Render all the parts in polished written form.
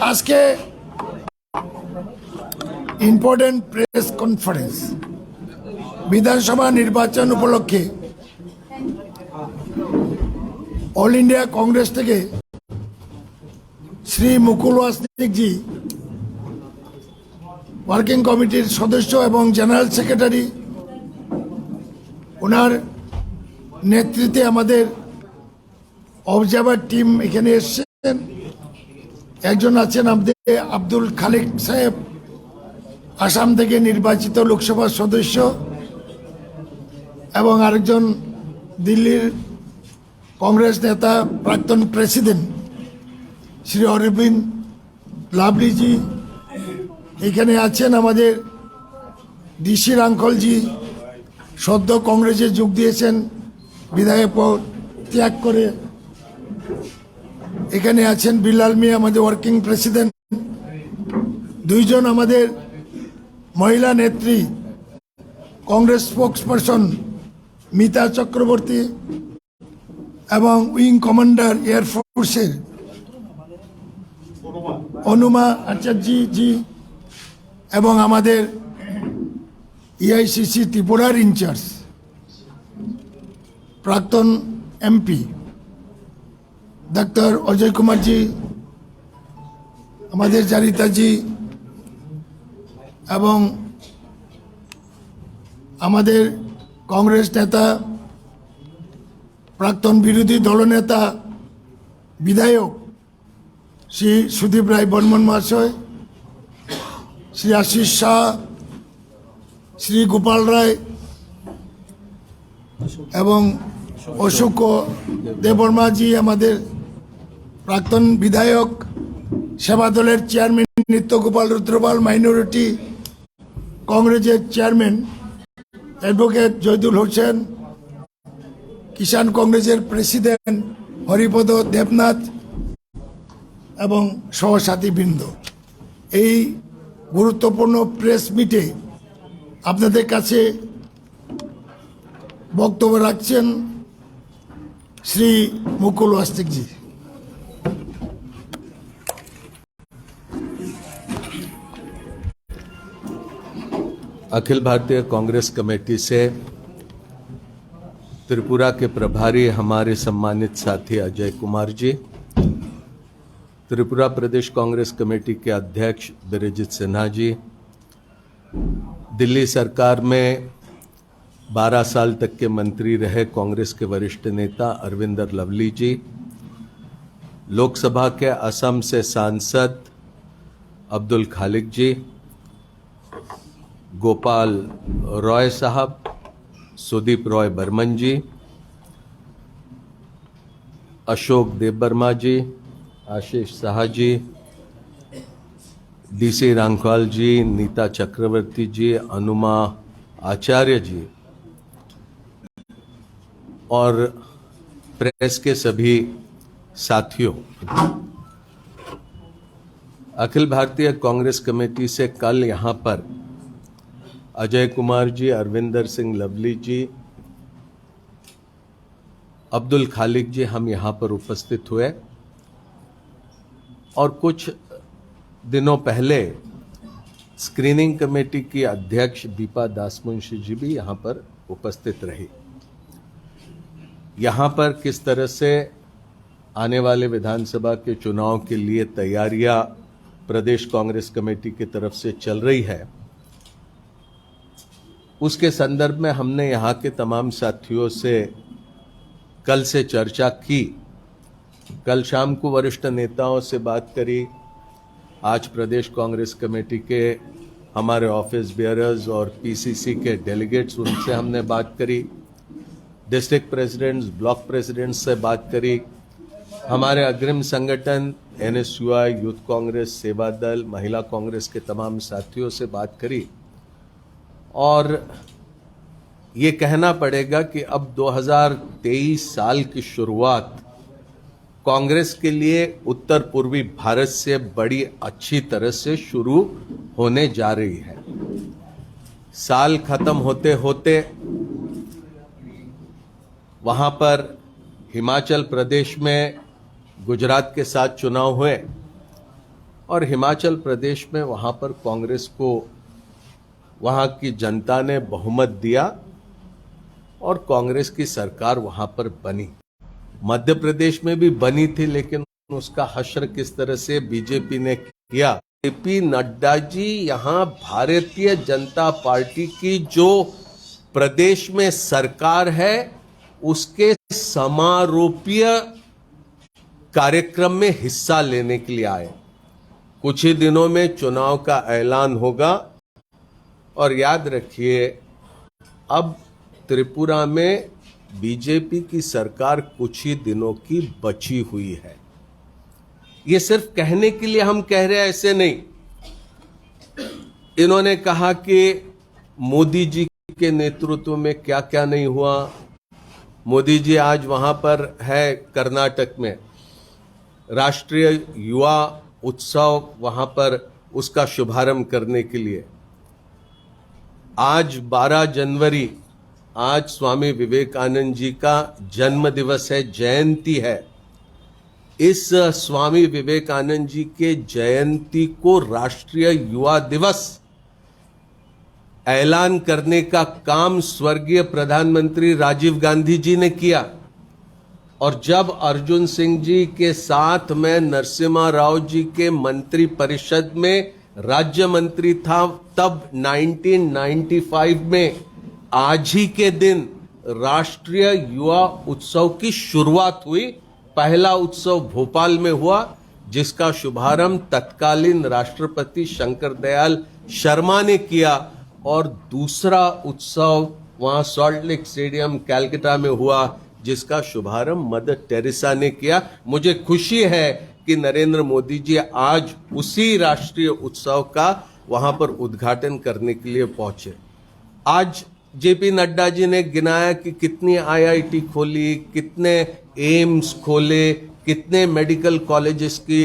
আজকে important press conference বিধানসভা নির্বাচন উপলক্ষে অল ইন্ডিয়া কংগ্রেস থেকে শ্রী মুকুল ওয়াসনিক জি ওয়ার্কিং কমিটির সদস্য এবং জেনারেল সেক্রেটারি, ওনার নেতৃত্বে আমাদের অবজারভার টিম এখানে এসেছেন। একজন আছেন আমাদের আব্দুল খালিক সাহেব, আসাম থেকে নির্বাচিত লোকসভার সদস্য, এবং আরেকজন দিল্লির কংগ্রেস নেতা প্রাক্তন প্রেসিডেন্ট শ্রী অরবিন্দ লাভলিজি এখানে আছেন। আমাদের ডিসি রাঙ্কলজি সদ্য কংগ্রেসে যোগ দিয়েছেন, বিধায়ক পদ ত্যাগ করে এখানে আছেন। বিলাল মিয়া আমাদের ওয়ার্কিং প্রেসিডেন্ট। দুইজন আমাদের মহিলা নেত্রী কংগ্রেস স্পোক্সপারসন মিতা চক্রবর্তী এবং উইং কমান্ডার এয়ারফোর্সের অনুমা আচার্য জি এবং আমাদের এআইসিসি ত্রিপুরার ইনচার্জ প্রাক্তন এমপি ডাক্তার অজয় কুমার জি, আমাদের জারিতাজি এবং আমাদের কংগ্রেস নেতা প্রাক্তন বিরোধী দলনেতা বিধায়ক শ্রী সুদীপ রায় বর্মন মহাশয়, শ্রী আশিস শাহ, শ্রী গোপাল রায় এবং অশোক দেববর্মাজি, আমাদের প্রাক্তন বিধায়ক, সেবা দলের চেয়ারম্যান নিত্যগোপাল রুদ্রপাল, মাইনরিটি কংগ্রেসের চেয়ারম্যান অ্যাডভোকেট জয়দুল হোসেন, কিষাণ কংগ্রেসের প্রেসিডেন্ট হরিপদ দেবনাথ এবং সহসাথীবৃন্দ। এই গুরুত্বপূর্ণ প্রেস মিটে আপনাদের কাছে বক্তব্য রাখছেন শ্রী মুকুল ওয়াসনিক জি। अखिल भारतीय कांग्रेस कमेटी से त्रिपुरा के प्रभारी हमारे सम्मानित साथी अजय कुमार जी, त्रिपुरा प्रदेश कांग्रेस कमेटी के अध्यक्ष बिरजित सिन्हा जी, दिल्ली सरकार में 12 साल तक के मंत्री रहे कांग्रेस के वरिष्ठ नेता अरविंदर लवली जी, लोकसभा के असम से सांसद अब्दुल खालिक जी, गोपाल रॉय साहब, सुदीप रॉय बर्मन जी, अशोक देबबर्मा जी, आशीष शाह जी, डीसी रांखवाल जी, नीता चक्रवर्ती जी, अनुमा आचार्य जी और प्रेस के सभी साथियों, अखिल भारतीय कांग्रेस कमेटी से कल यहाँ पर अजय कुमार जी, अरविंदर सिंह लवली जी, अब्दुल खालिक जी हम यहाँ पर उपस्थित हुए और कुछ दिनों पहले स्क्रीनिंग कमेटी की अध्यक्ष दीपा दासमुंशी जी भी यहाँ पर उपस्थित रही। यहाँ पर किस तरह से आने वाले विधानसभा के चुनाव के लिए तैयारियां प्रदेश कांग्रेस कमेटी की तरफ से चल रही है, उसके संदर्भ में हमने यहाँ के तमाम साथियों से कल से चर्चा की। कल शाम को वरिष्ठ नेताओं से बात करी, आज प्रदेश कांग्रेस कमेटी के हमारे ऑफिस बियरर्स और पीसीसी के डेलीगेट्स, उनसे हमने बात करी, डिस्ट्रिक्ट प्रेसिडेंट्स, ब्लॉक प्रेसिडेंट्स से बात करी, हमारे अग्रिम संगठन एनएसयूआई, यूथ कांग्रेस, सेवा दल, महिला कांग्रेस के तमाम साथियों से बात करी और ये कहना पड़ेगा कि अब 2023 साल की शुरुआत कांग्रेस के लिए उत्तर पूर्वी भारत से बड़ी अच्छी तरह से शुरू होने जा रही है। साल खत्म होते होते वहां पर हिमाचल प्रदेश में गुजरात के साथ चुनाव हुए और हिमाचल प्रदेश में वहां पर कांग्रेस को वहां की जनता ने बहुमत दिया और कांग्रेस की सरकार वहां पर बनी। मध्य प्रदेश में भी बनी थी, लेकिन उसका हश्र किस तरह से बीजेपी ने किया। जेपी नड्डा जी यहां भारतीय जनता पार्टी की जो प्रदेश में सरकार है उसके समारोपीय कार्यक्रम में हिस्सा लेने के लिए आए। कुछ ही दिनों में चुनाव का ऐलान होगा और याद रखिए अब त्रिपुरा में बीजेपी की सरकार कुछ ही दिनों की बची हुई है। ये सिर्फ कहने के लिए हम कह रहे हैं, ऐसे नहीं। इन्होंने कहा कि मोदी जी के नेतृत्व में क्या क्या नहीं हुआ। मोदी जी आज वहां पर है कर्नाटक में, राष्ट्रीय युवा उत्सव वहां पर उसका शुभारंभ करने के लिए। आज 12 जनवरी, आज स्वामी विवेकानंद जी का जन्म दिवस है, जयंती है। इस स्वामी विवेकानंद जी के जयंती को राष्ट्रीय युवा दिवस ऐलान करने का काम स्वर्गीय प्रधानमंत्री राजीव गांधी जी ने किया। और जब अर्जुन सिंह जी के साथ मैं नरसिम्हा राव जी के मंत्री परिषद में राज्य मंत्री था, तब 1995 में आज ही के दिन राष्ट्रीय युवा उत्सव की शुरुआत हुई। पहला उत्सव भोपाल में हुआ, जिसका शुभारंभ तत्कालीन राष्ट्रपति शंकर दयाल शर्मा ने किया, और दूसरा उत्सव वहां सॉल्ट लेक स्टेडियम कैलकाटा में हुआ, जिसका शुभारंभ मदर टेरेसा ने किया। मुझे खुशी है कि नरेंद्र मोदी जी आज उसी राष्ट्रीय उत्सव का वहां पर उद्घाटन करने के लिए पहुंचे। आज जेपी नड्डा जी ने गिनाया कि कितनी आईआईटी खोली, कितने एम्स खोले, कितने मेडिकल कॉलेजेस की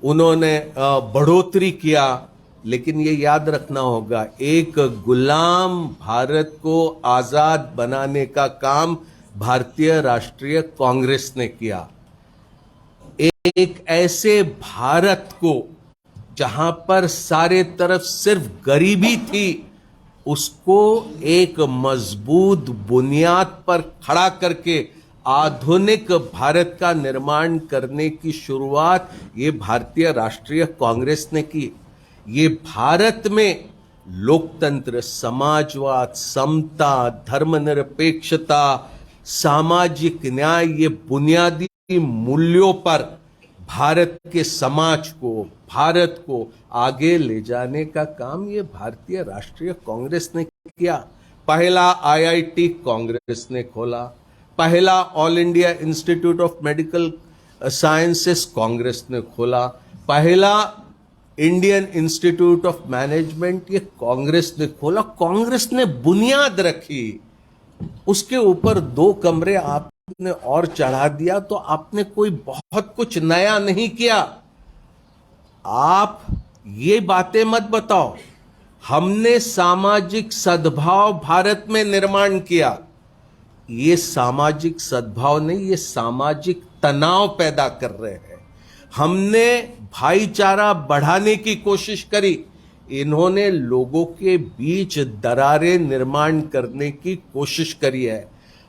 उन्होंने बढ़ोतरी किया। लेकिन ये याद रखना होगा, एक गुलाम भारत को आजाद बनाने का काम भारतीय राष्ट्रीय कांग्रेस ने किया। एक ऐसे भारत को जहां पर सारे तरफ सिर्फ गरीबी थी, उसको एक मजबूत बुनियाद पर खड़ा करके आधुनिक भारत का निर्माण करने की शुरुआत ये भारतीय राष्ट्रीय कांग्रेस ने की। ये भारत में लोकतंत्र, समाजवाद, समता, धर्मनिरपेक्षता, सामाजिक न्याय, ये बुनियादी मूल्यों पर भारत के समाज को, भारत को आगे ले जाने का काम ये भारतीय राष्ट्रीय कांग्रेस ने किया। पहला आईआईटी कांग्रेस ने खोला, पहला all India institute of medical sciences Congress ने खोला, पहला इंडियन इंस्टीट्यूट ऑफ मैनेजमेंट ये कांग्रेस ने खोला। कांग्रेस ने बुनियाद रखी, उसके ऊपर 2 कमरे आपने और चढ़ा दिया, तो आपने कोई बहुत कुछ नया नहीं किया। आप ये बातें मत बताओ, हमने सामाजिक सद्भाव भारत में निर्माण किया। ये सामाजिक सद्भाव नहीं, ये सामाजिक तनाव पैदा कर रहे हैं। हमने भाईचारा बढ़ाने की कोशिश करी, इन्होंने लोगों के बीच दरारें निर्माण करने की कोशिश करी है।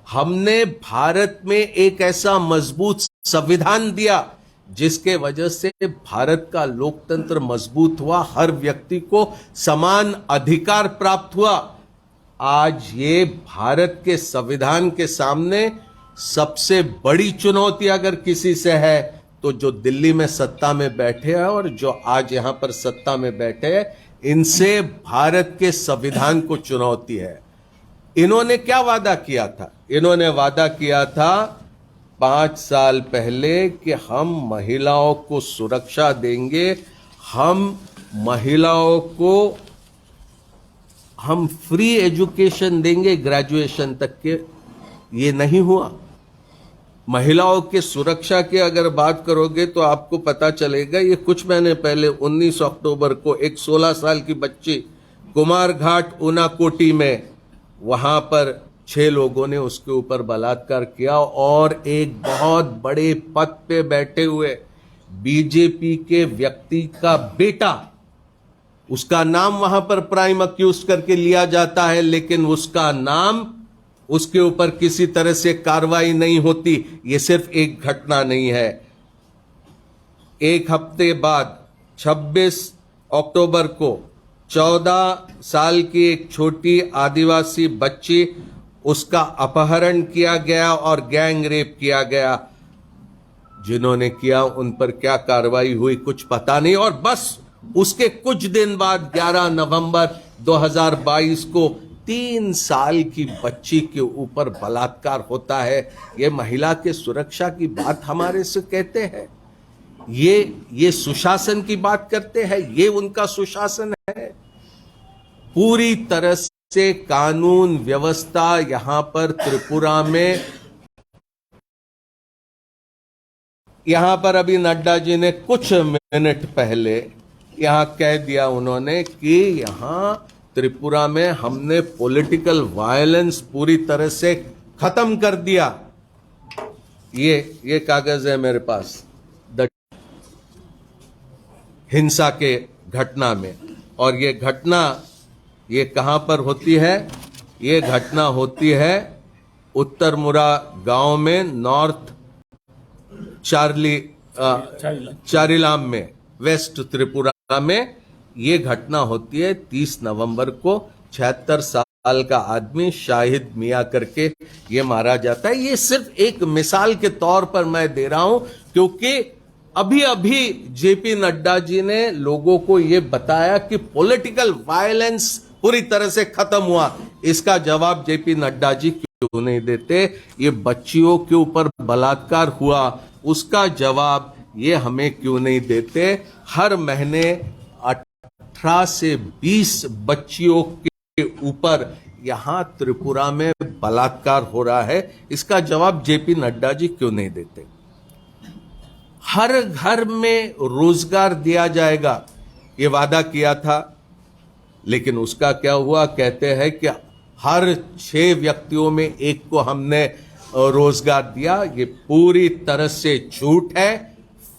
हमने भारत में एक ऐसा मजबूत संविधान दिया जिसके वजह से भारत का लोकतंत्र मजबूत हुआ, हर व्यक्ति को समान अधिकार प्राप्त हुआ। आज ये भारत के संविधान के सामने सबसे बड़ी चुनौती अगर किसी से है तो जो दिल्ली में सत्ता में बैठे हैं और जो आज यहां पर सत्ता में बैठे हैं, इनसे भारत के संविधान को चुनौती है। इन्होंने क्या वादा किया था? इन्होंने वादा किया था 5 साल पहले कि हम महिलाओं को सुरक्षा देंगे, हम महिलाओं को हम फ्री एजुकेशन देंगे ग्रेजुएशन तक के। ये नहीं हुआ। महिलाओं के सुरक्षा की अगर बात करोगे तो आपको पता चलेगा, ये कुछ महीने पहले 19 अक्टूबर को एक 16 साल की बच्ची कुमारघाट उनाकोटी में, वहां पर 6 लोगों ने उसके ऊपर बलात्कार किया और एक बहुत बड़े पद पे बैठे हुए बीजेपी के व्यक्ति का बेटा, उसका नाम वहां पर प्राइम अक्यूज करके लिया जाता है, लेकिन उसका नाम, उसके ऊपर किसी तरह से कार्रवाई नहीं होती। यह सिर्फ एक घटना नहीं है। एक हफ्ते बाद 26 अक्टूबर को 14 साल की एक छोटी आदिवासी बच्ची, उसका अपहरण किया गया और गैंग रेप किया गया। जिन्होंने किया उन पर क्या कार्रवाई हुई कुछ पता नहीं। और बस उसके कुछ दिन बाद 11 नवंबर 2022 को 3 साल की बच्ची के ऊपर बलात्कार होता है। ये महिला के सुरक्षा की बात हमारे से कहते हैं, ये सुशासन की बात करते हैं, ये उनका सुशासन है। पूरी तरह से कानून व्यवस्था यहां पर त्रिपुरा में, यहां पर अभी नड्डा जी ने कुछ मिनट पहले यहां कह दिया उन्होंने कि यहां त्रिपुरा में हमने पॉलिटिकल वायलेंस पूरी तरह से खत्म कर दिया। ये कागज है मेरे पास हिंसा के घटना में। और ये घटना ये कहां पर होती है? ये घटना होती है उत्तरमुरा गांव में, नॉर्थ चारिलाम में, वेस्ट त्रिपुरा में। ये घटना होती है 30 नवंबर को। 76 साल का आदमी शाहिद मियां करके ये मारा जाता है। ये सिर्फ एक मिसाल के तौर पर मैं दे रहा हूं, क्योंकि अभी अभी जेपी नड्डा जी ने लोगों को ये बताया कि पॉलिटिकल वायलेंस पूरी तरह से खत्म हुआ। इसका जवाब जेपी नड्डा जी क्यों नहीं देते? ये बच्चियों के ऊपर बलात्कार हुआ, उसका जवाब ये हमें क्यों नहीं देते? हर महीने 18 से 20 बच्चियों के ऊपर यहां त्रिपुरा में बलात्कार हो रहा है। इसका जवाब जेपी नड्डा जी क्यों नहीं देते? हर घर में रोजगार दिया जाएगा, ये वादा किया था, लेकिन उसका क्या हुआ? कहते हैं कि हर 6 व्यक्तियों में एक को हमने रोजगार दिया। ये पूरी तरह से झूठ है,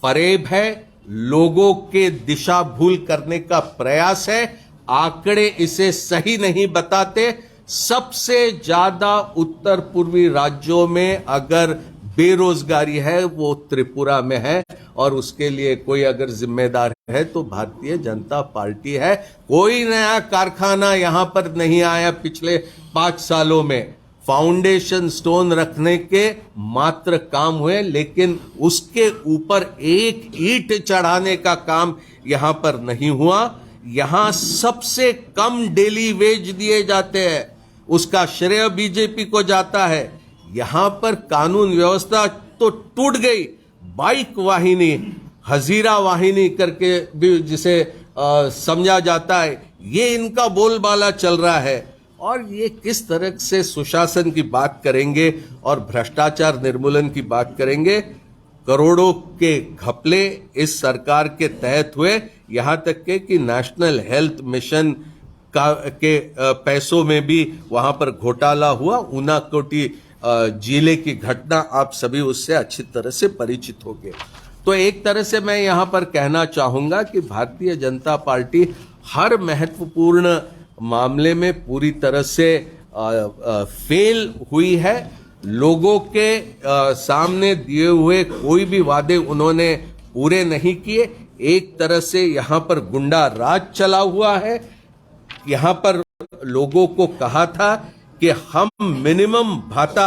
फरेब है, लोगों के दिशा भूल करने का प्रयास है। आंकड़े इसे सही नहीं बताते। सबसे ज्यादा उत्तर पूर्वी राज्यों में अगर बेरोजगारी है वो त्रिपुरा में है, और उसके लिए कोई अगर जिम्मेदार है तो भारतीय जनता पार्टी है। कोई नया कारखाना यहां पर नहीं आया पिछले 5 सालों में। फाउंडेशन स्टोन रखने के मात्र काम हुए, लेकिन उसके ऊपर एक ईंट चढ़ाने का काम यहां पर नहीं हुआ। यहां सबसे कम डेली वेज दिए जाते हैं, उसका श्रेय बीजेपी को जाता है। यहां पर कानून व्यवस्था तो टूट गई। बाइक वाहिनी, हजीरा वाहिनी करके भी जिसे समझा जाता है, ये इनका बोलबाला चल रहा है। और ये किस तरह से सुशासन की बात करेंगे और भ्रष्टाचार निर्मूलन की बात करेंगे? करोड़ों के घपले इस सरकार के तहत हुए, यहां तक के कि नेशनल हेल्थ मिशन के पैसों में भी वहां पर घोटाला हुआ। ऊनाकोटी जिले की घटना आप सभी उससे अच्छी तरह से परिचित होंगे। तो एक तरह से मैं यहां पर कहना चाहूंगा कि भारतीय जनता पार्टी हर महत्वपूर्ण मामले में पूरी तरह से फेल हुई है। लोगों के सामने दिए हुए कोई भी वादे उन्होंने पूरे नहीं किए। एक तरह से यहां पर गुंडा राज चला हुआ है। यहां पर लोगों को कहा था कि हम मिनिमम भाता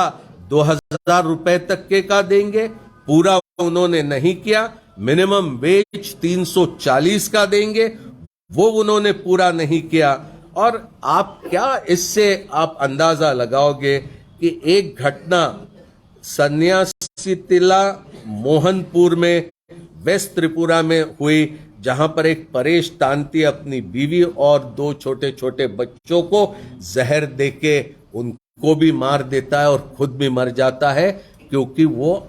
2000 रुपए तक के का देंगे, पूरा उन्होंने नहीं किया। मिनिमम वेज 340 का देंगे, वो उन्होंने पूरा नहीं किया। और आप क्या इससे आप अंदाजा लगाओगे कि एक घटना सन्यासीतिला मोहनपुर में, वेस्ट त्रिपुरा में हुई, जहां पर एक परेश तांती अपनी बीवी और 2 छोटे छोटे बच्चों को जहर देके उनको भी मार देता है और खुद भी मर जाता है, क्योंकि वो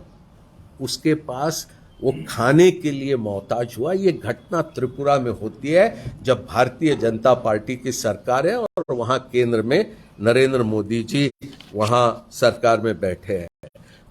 उसके पास वो खाने के लिए मोहताज हुआ। ये घटना त्रिपुरा में होती है जब भारतीय जनता पार्टी की सरकार है और वहां केंद्र में नरेंद्र मोदी जी वहां सरकार में बैठे हैं।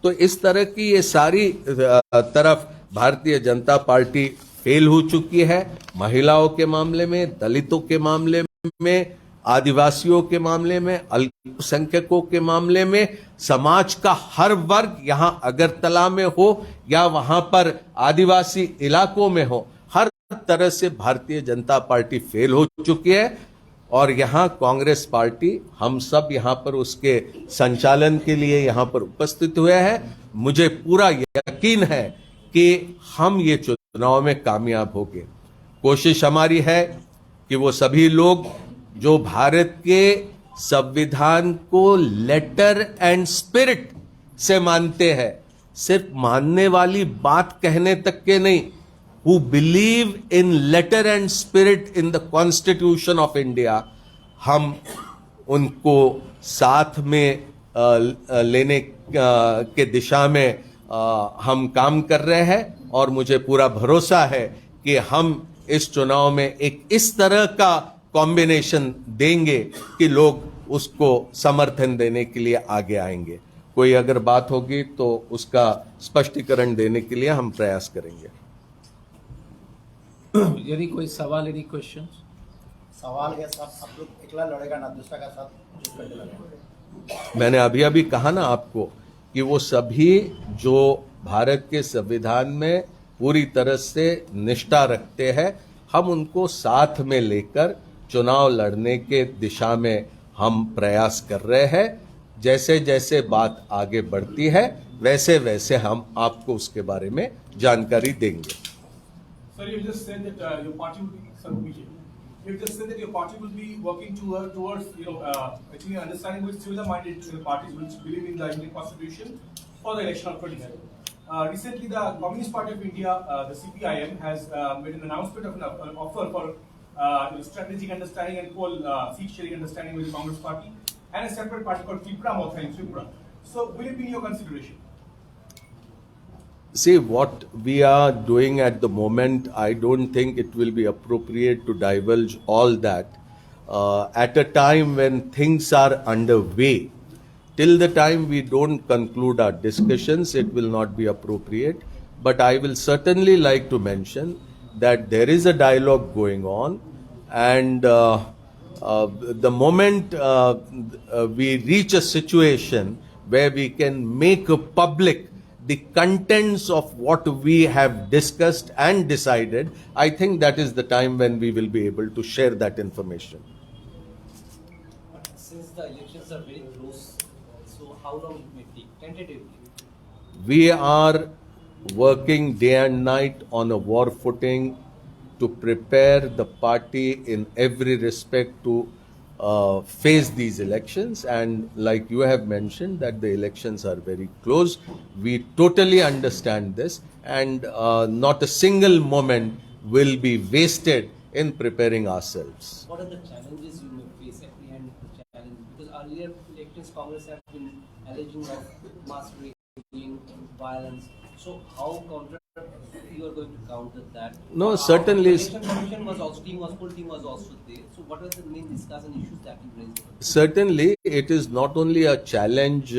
तो इस तरह की ये सारी तरफ भारतीय जनता पार्टी फेल हो चुकी है। महिलाओं के मामले में, दलितों के मामले में, आदिवासियों के मामले में, अल्पसंख्यकों के मामले में, समाज का हर वर्ग यहां अगरतला में हो या वहां पर आदिवासी इलाकों में हो, हर तरह से भारतीय जनता पार्टी फेल हो चुकी है। और यहां कांग्रेस पार्टी, हम सब यहां पर उसके संचालन के लिए यहां पर उपस्थित हुए हैं। मुझे पूरा यकीन है कि हम ये चुनाव में कामयाब होंगे। कोशिश हमारी है कि वो सभी लोग जो भारत के संविधान को लेटर एंड स्पिरिट से मानते हैं, सिर्फ मानने वाली बात कहने तक के नहीं, who believe in letter and spirit in the Constitution of India, हम उनको साथ में लेने के दिशा में हम काम कर रहे हैं। और मुझे पूरा भरोसा है कि हम इस चुनाव में एक इस तरह का कॉम्बिनेशन देंगे कि लोग उसको समर्थन देने के लिए आगे आएंगे। कोई अगर बात होगी तो उसका स्पष्टीकरण देने के लिए हम प्रयास करेंगे। यदि कोई सवाल, यदि क्वेश्चन? सवाल है साहब, आप लोग अकेला लड़ेगा ना, दूसरा का साथ चूज करके लड़ेगा? मैंने अभी अभी कहा ना आपको कि वो सभी जो भारत के संविधान में पूरी तरह से निष्ठा रखते हैं, हम उनको साथ में लेकर चुनाव लड़ने के दिशा में हम प्रयास कर रहे हैं। जैसे जैसे बात आगे बढ़ती है वैसे वैसे हम आपको उसके बारे में जानकारी देंगे। Sir, you just said that your party will be, sir, Vijay, you just said that your party will be working towards achieving understanding with similar-minded parties which believe in the Indian Constitution for the election of 2027. Recently, the Communist Party of India, the CPIM, has made an announcement of an offer for strategic understanding and seat sharing understanding with the Congress Party, and a separate party called Tripura Motha in Tripura. So, will it be in your consideration? See, what we are doing at the moment, I don't think it will be appropriate to divulge all that. At a time when things are underway, till the time we don't conclude our discussions, it will not be appropriate. But I will certainly like to mention that there is a dialogue going on, and the moment we reach a situation where we can make public the contents of what we have discussed and decided, I think that is the time when we will be able to share that information. But since the elections are very close, so how long it may take, tentatively? We are working day and night on a war footing to prepare the party in every respect to face these elections. And like you have mentioned that the elections are very close, we totally understand this, and not a single moment will be wasted in preparing ourselves. What are the challenges you may face at the end of the challenge? Because earlier elections, Congress have been alleging of mass railing, violence. So how you are going to counter that? No, certainly. Election commission was also, full team was also there. So what were the main discussion issues that you raised? Certainly, it is not only a challenge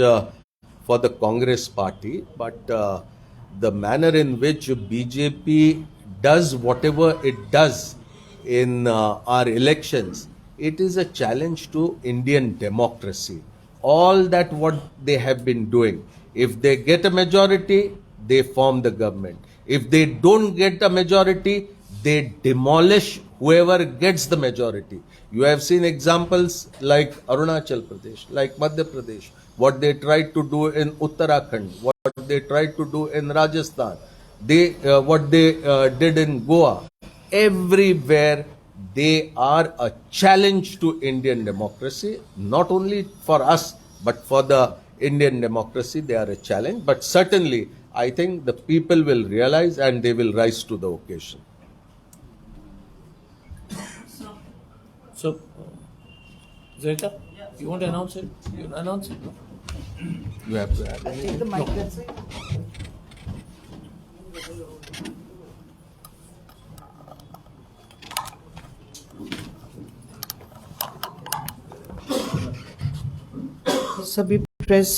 for the Congress party, but the manner in which BJP does whatever it does in our elections, it is a challenge to Indian democracy. All that what they have been doing, if they get a majority, they form the government. If they don't get a majority, they demolish whoever gets the majority. You have seen examples like Arunachal Pradesh, like Madhya Pradesh, what they tried to do in Uttarakhand, what they tried to do in Rajasthan, what they did in Goa. Everywhere they are a challenge to Indian democracy, not only for us, but for the Indian democracy, they are a challenge. But certainly, I think the people will realize and they will rise to the occasion. So, Zeta, you want to announce it? You want to announce it? No? You have to add. Take the mic, that's it. सभी press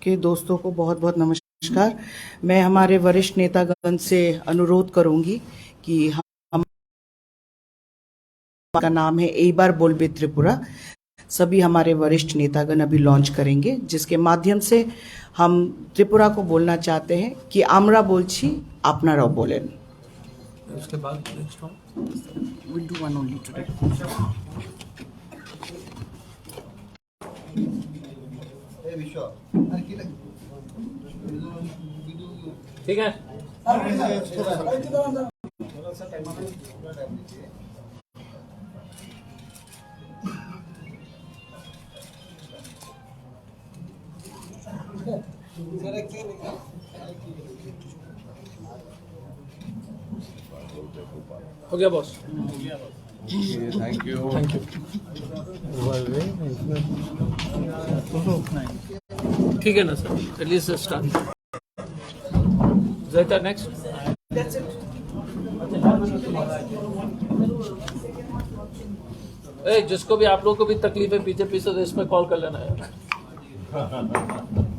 के दोस्तों को बहुत बहुत नमस्कार। नमस्कार। मैं हमारे वरिष्ठ नेतागण से अनुरोध करूंगी कि हम का नाम है एक बार बोलबे त्रिपुरा, सभी हमारे वरिष्ठ नेतागण अभी लॉन्च करेंगे, जिसके माध्यम से हम त्रिपुरा को बोलना चाहते हैं कि आमरा बोलछी आपनाराও बोलें। उसके बाद next one We'll do one only today. ए विश्व अरे की लग ठीक है। हो गया बॉस। Thank you. ठीक है ना सर, एटलीस्ट स्टार्ट। जयता नेक्स्ट। ए, जिसको भी आप लोगों को भी तकलीफ है बीजेपी से, तो इस पे कॉल कर लेना है।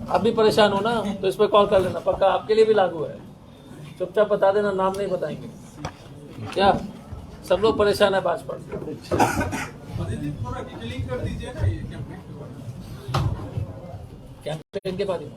आप भी परेशान हो ना, तो इस पे कॉल कर लेना, पक्का आपके लिए भी लागू है। चुपचाप बता देना, नाम नहीं बताएंगे। क्या सब लोग परेशान है भाजपा से? कैंपेन के बारे में